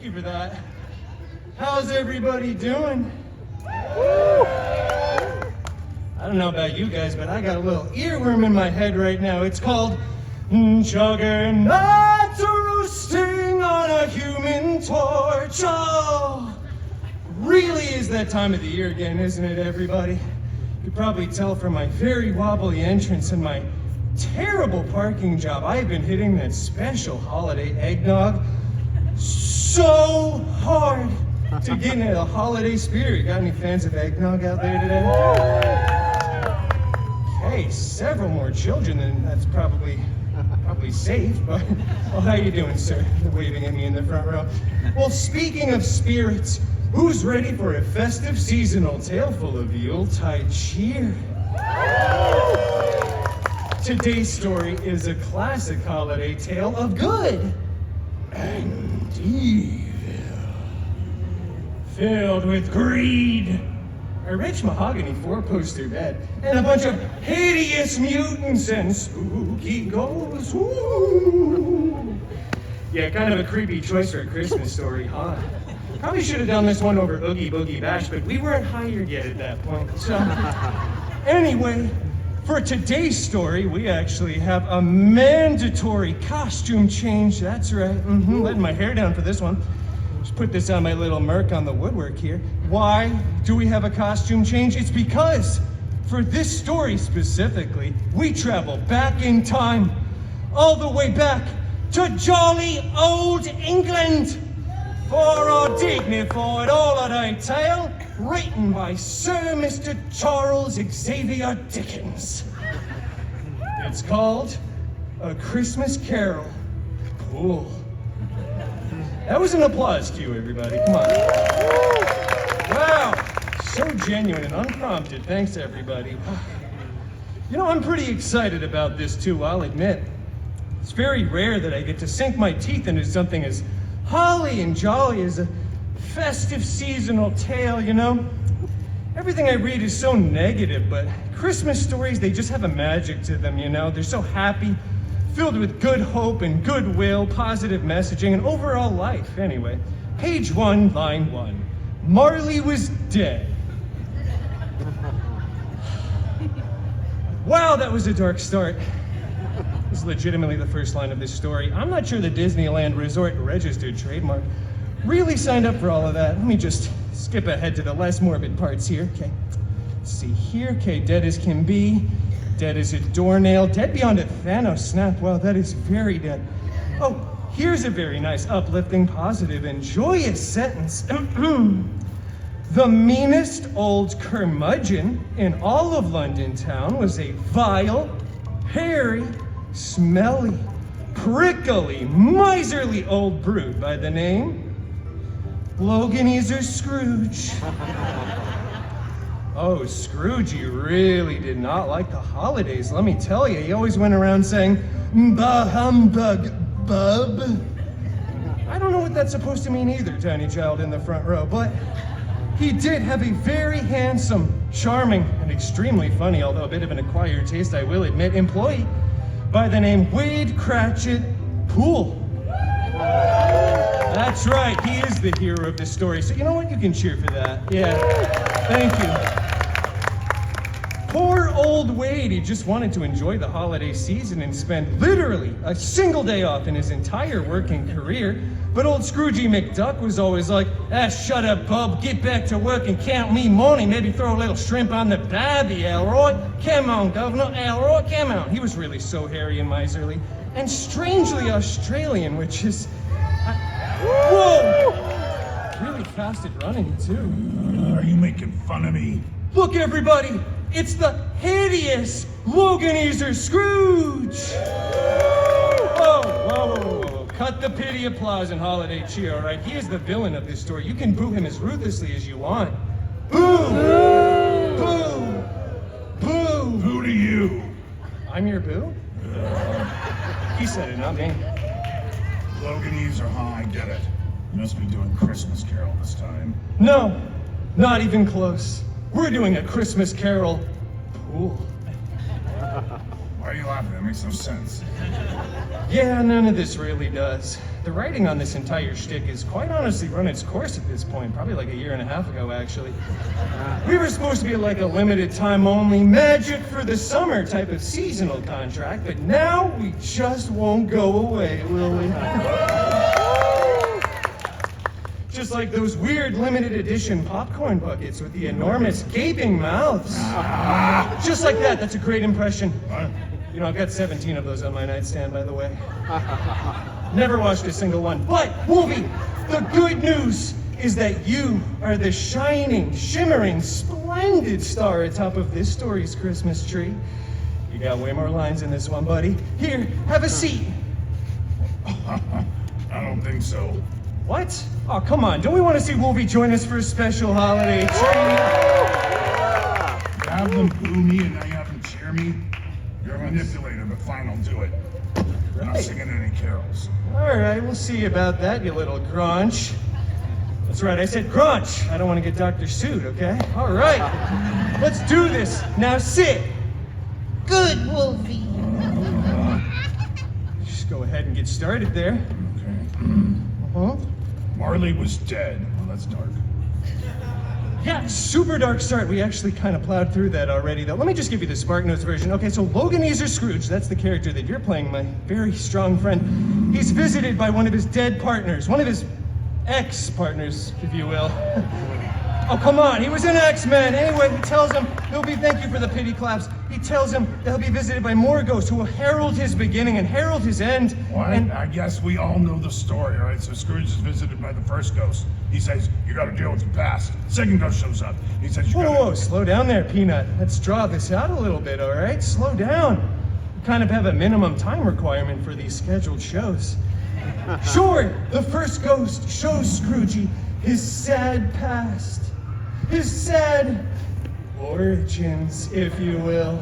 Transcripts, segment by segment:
you for that. How's everybody doing? I don't know about you guys, but I got a little earworm in my head right now. It's called Juggernaut roasting on a human torch. Oh, really is that time of the year again, isn't it, everybody? You could probably tell from my very wobbly entrance and my terrible parking job. I've been hitting that special holiday eggnog so hard to get into the holiday spirit. Got any fans of eggnog out there today? Okay, several more children, and that's probably safe, but well, how you doing, sir? They're waving at me in the front row. Well, speaking of spirits, who's ready for a festive seasonal tale full of Yuletide cheer? Today's story is a classic holiday tale of good and evil, filled with greed, a rich mahogany four-poster bed, and a bunch of hideous mutants and spooky ghosts. Ooh. Yeah, kind of a creepy choice for a Christmas story, huh? Probably should have done this one over Oogie Boogie Bash, but we weren't hired yet at that point. So, anyway, for today's story, we actually have a mandatory costume change. That's right. Letting my hair down for this one. Just put this on my little Merc on the woodwork here. Why do we have a costume change? It's because for this story specifically, we travel back in time, all the way back to jolly old England for our dignified holiday tale written by Sir Mr. Charles Xavier Dickens. It's called A Christmas Carol. Cool. That was an applause cue, everybody. Come on. Wow, so genuine and unprompted. Thanks, everybody. You know, I'm pretty excited about this, too, I'll admit. It's very rare that I get to sink my teeth into something as holly and jolly as a festive seasonal tale, you know? Everything I read is so negative, but Christmas stories, they just have a magic to them, you know? They're so happy, filled with good hope and goodwill, positive messaging, and overall life, anyway. Page 1, line 1. Marley was dead. Wow, that was a dark start. This is legitimately the first line of this story. I'm not sure the Disneyland Resort registered trademark really signed up for all of that. Let me just skip ahead to the less morbid parts here. Okay, let's see here. Okay, dead as can be. Dead as a doornail. Dead beyond a Thanos snap. Wow, that is very dead. Oh, here's a very nice, uplifting, positive, and joyous sentence. The meanest old curmudgeon in all of London town was a vile, hairy, smelly, prickly, miserly old brute by the name Loganezer Scrooge. Oh, Scroogey really did not like the holidays, let me tell you. He always went around saying, "Bah humbug, bub." I don't know what that's supposed to mean either, tiny child in the front row, but he did have a very handsome, charming, and extremely funny, although a bit of an acquired taste, I will admit, employee by the name Wade Cratchit Poole. That's right, he is the hero of the story. So you know what? You can cheer for that. Yeah, thank you. Poor old Wade, he just wanted to enjoy the holiday season and spend literally a single day off in his entire working career. But old Scroogey McDuck was always like, shut up, bub, get back to work and count me money. Maybe throw a little shrimp on the barbie, Elroy. Come on, Governor, Elroy, come on. He was really so hairy and miserly and strangely Australian, which is, whoa! Really fast at running, too. Are you making fun of me? Look, everybody, it's the hideous Loganezer Scrooge! Whoa, whoa, whoa, whoa. Cut the pity applause and holiday cheer, all right? He is the villain of this story. You can boo him as ruthlessly as you want. Boo! Boo! Boo! Who to you? I'm your boo? He said it, not me. Loganezer, huh? I get it. You must be doing Christmas Carol this time. No, not even close. We're doing a Christmas Carol pool. Why are you laughing? That makes no sense. Yeah, none of this really does. The writing on this entire shtick is quite honestly run its course at this point, probably like a year and a half ago, actually. We were supposed to be like a limited time only magic for the summer type of seasonal contract, but now we just won't go away, will we? Just like those weird limited edition popcorn buckets with the enormous gaping mouths. Just like that, that's a great impression. You know, I've got 17 of those on my nightstand, by the way. Never watched a single one. But, Wolvie, the good news is that you are the shining, shimmering, splendid star atop of this story's Christmas tree. You got way more lines in this one, buddy. Here, have a seat. I don't think so. What? Oh, come on. Don't we want to see Wolvie join us for a special holiday treat? You have them boo me and now you have them cheer me? You're a manipulator, but fine, I'll do it. I'm not singing any carols. All right, we'll see about that, you little grunch. That's right, I said grunch. I don't want to get Dr. Seuss, okay? All right, let's do this. Now sit. Good, Wolfie. Just go ahead and get started there. Okay. Marley was dead. Well, that's dark. Yeah, super dark start. We actually kind of plowed through that already, though. Let me just give you the Spark Notes version. Okay, so Loganezer Scrooge, that's the character that you're playing, my very strong friend. He's visited by one of his dead partners, one of his ex-partners, if you will. Oh, come on, he was in X-Men. Anyway, he tells him, thank you for the pity claps. He tells him that he'll be visited by more ghosts who will herald his beginning and herald his end. Well, And I guess we all know the story, all right? So Scrooge is visited by the first ghost. He says, you gotta deal with the past. Second ghost shows up. He says, you gotta... Whoa, slow down there, Peanut. Let's draw this out a little bit, all right? Slow down. We kind of have a minimum time requirement for these scheduled shows. Sure, the first ghost shows Scroogey his sad past. His sad origins, if you will.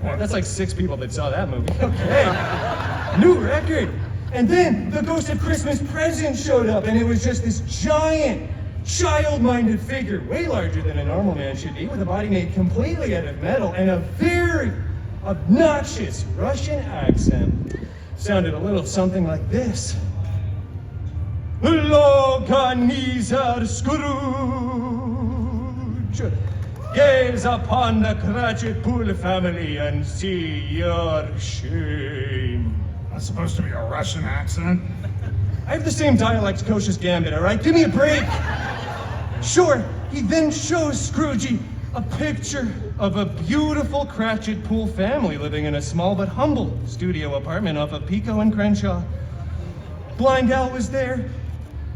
Well, that's like 6 people that saw that movie. Okay. New record. And then the ghost of Christmas Present showed up, and it was just this giant, child-minded figure, way larger than a normal man should be, with a body made completely out of metal and a very obnoxious Russian accent. Sounded a little something like this. Loganezer Scrooge, gaze upon the Cratchit-Pool family and see your shame. That's supposed to be a Russian accent? I have the same dialect coach as Gambit, all right? Give me a break. Sure, he then shows Scroogey a picture of a beautiful Cratchit-Pool family living in a small but humble studio apartment off of Pico and Crenshaw. Blind Al was there,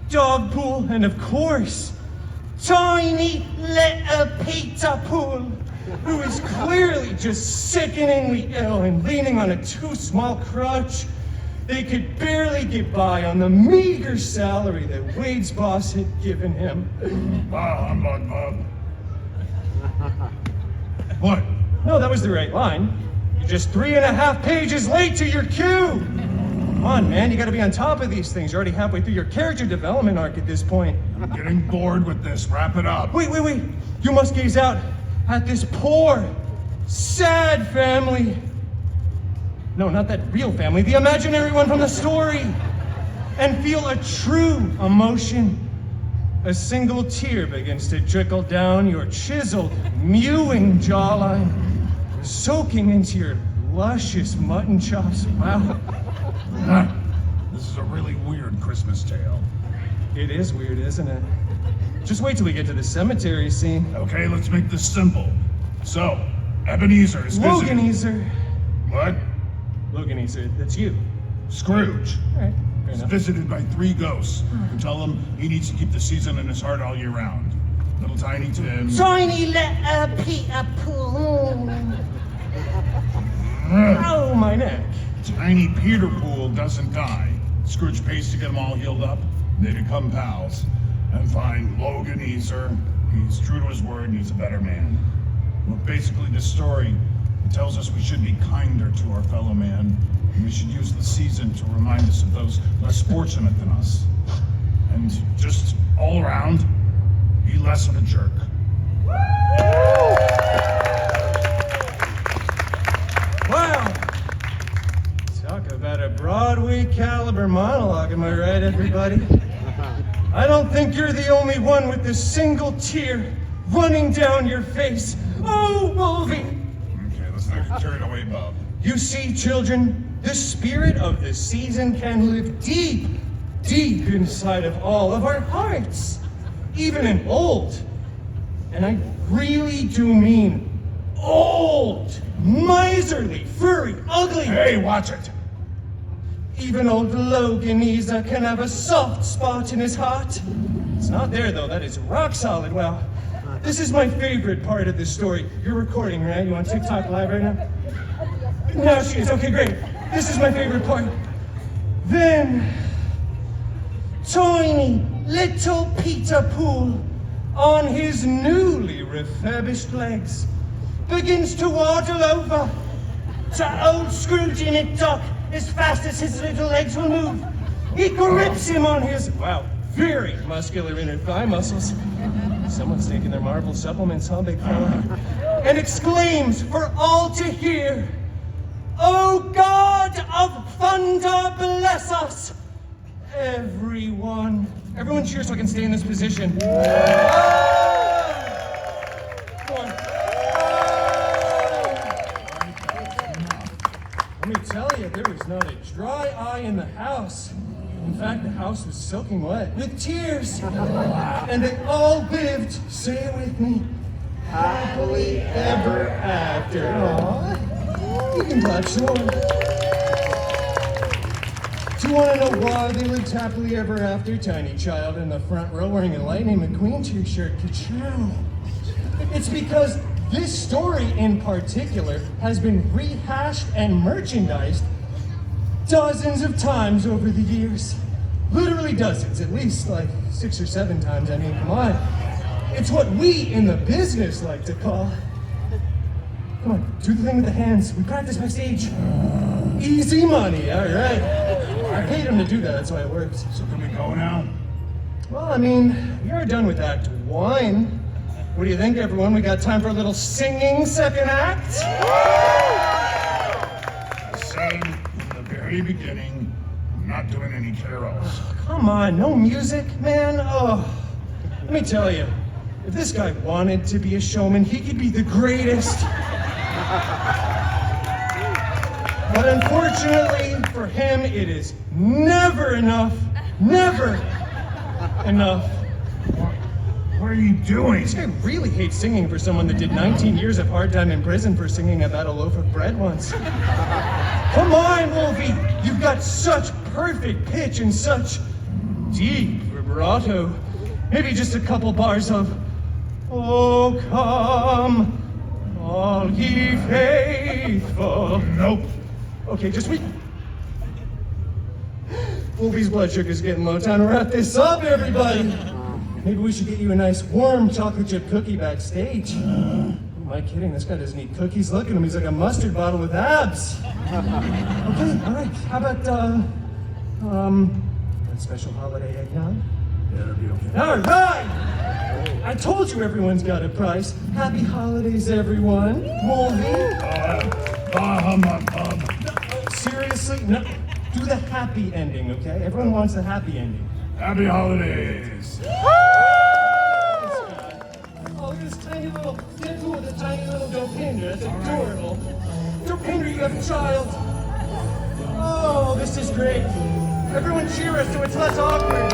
Dog Pool, and of course, tiny little Peter Pool, who is clearly just sickeningly ill and leaning on a too small crutch. They could barely get by on the meager salary that Wade's boss had given him. Bah, humbug, bub. What? No, that was the right line. You're just 3.5 pages late to your cue. Come on, man, you gotta be on top of these things. You're already halfway through your character development arc at this point. I'm getting bored with this. Wrap it up. Wait. You must gaze out at this poor, sad family. No, not that real family, the imaginary one from the story. And feel a true emotion. A single tear begins to trickle down your chiseled, mewing jawline, soaking into your luscious mutton chops. Wow. This is a really weird Christmas tale. It is weird, isn't it? Just wait till we get to the cemetery scene. Okay, let's make this simple. So, Ebenezer is visiting... Loganezer. What? Loganezer, that's you. Scrooge. All right, fair He's enough. visited by 3 ghosts who tell him he needs to keep the season in his heart all year round. Little Tiny Tim... Tiny little Peter Pool. Oh, my neck. Tiny Peter Pool doesn't die. Scrooge pays to get them all healed up. They become pals. And find Loganezer. He's true to his word and he's a better man. Well, basically, this story tells us we should be kinder to our fellow man. And we should use the season to remind us of those less fortunate than us. And just all around, be less of a jerk. everybody. I don't think you're the only one with this single tear running down your face. Oh, Wolvie! Okay, let's not get carried away, Bob. You see, children, the spirit of the season can live deep, deep inside of all of our hearts, even in old. And I really do mean old, miserly, furry, ugly. Hey, watch it! Even old Loganese can have a soft spot in his heart. It's not there, though. That is rock solid. Well, this is my favorite part of this story. You're recording, right? You on TikTok live right now? No, she is. Okay, great. This is my favorite part. Then, tiny little Peter Pool, on his newly refurbished legs, begins to waddle over to old Scrooge in it, Doc, as fast as his little legs will move. He grips him on his, wow, very muscular inner thigh muscles. Someone's taking their Marvel supplements, huh, big fella? And exclaims for all to hear, "Oh God of thunder, bless us, everyone." Everyone cheer so I can stay in this position. Come on. Let me tell you, there was not a dry eye in the house. In fact, the house was soaking wet with tears. And they all lived, say it with me, happily ever after. Aww. You can clap, sure. Do you want to know why they lived happily ever after? Tiny child in the front row wearing a Lightning McQueen t-shirt. Ka-chow. It's because this story in particular has been rehashed and merchandised dozens of times over the years. Literally dozens, at least like 6 or 7 times. I mean, come on. It's what we in the business like to call, come on, do the thing with the hands. We practice backstage. Easy money, all right. I paid him to do that, that's why it works. So can we go now? Well, I mean, we are done with Act 1. What do you think, everyone? We got time for a little singing second act? Same from the very beginning. I'm not doing any carols. Come on, no music, man? Oh, let me tell you, if this guy wanted to be a showman, he could be the greatest. But unfortunately for him, it is never enough. Never enough. What are you doing? This guy really hates singing for someone that did 19 years of hard time in prison for singing about a loaf of bread once. Come on, Wolvie! You've got such perfect pitch and such deep vibrato. Maybe just a couple bars of, "Oh, come, all ye faithful." Nope. Okay, just wait. Wolvie's blood sugar's getting low. Time to wrap this up, everybody. Maybe we should get you a nice warm chocolate chip cookie backstage. Am I kidding? This guy doesn't eat cookies. Look at him. He's like a mustard bottle with abs. Okay, all right. How about, that special holiday eggnog? Yeah, that'll be okay. All right! I told you everyone's got a price. Happy holidays, everyone. Wolvie. Bah humbug, Bob. Seriously? No. Do the happy ending, okay? Everyone wants the happy ending. Happy holidays. Oh, look at this tiny little Deadpool with a tiny little Dopinder. That's adorable. Dopinder, you have a child. Oh, this is great. Everyone cheer us so it's less awkward.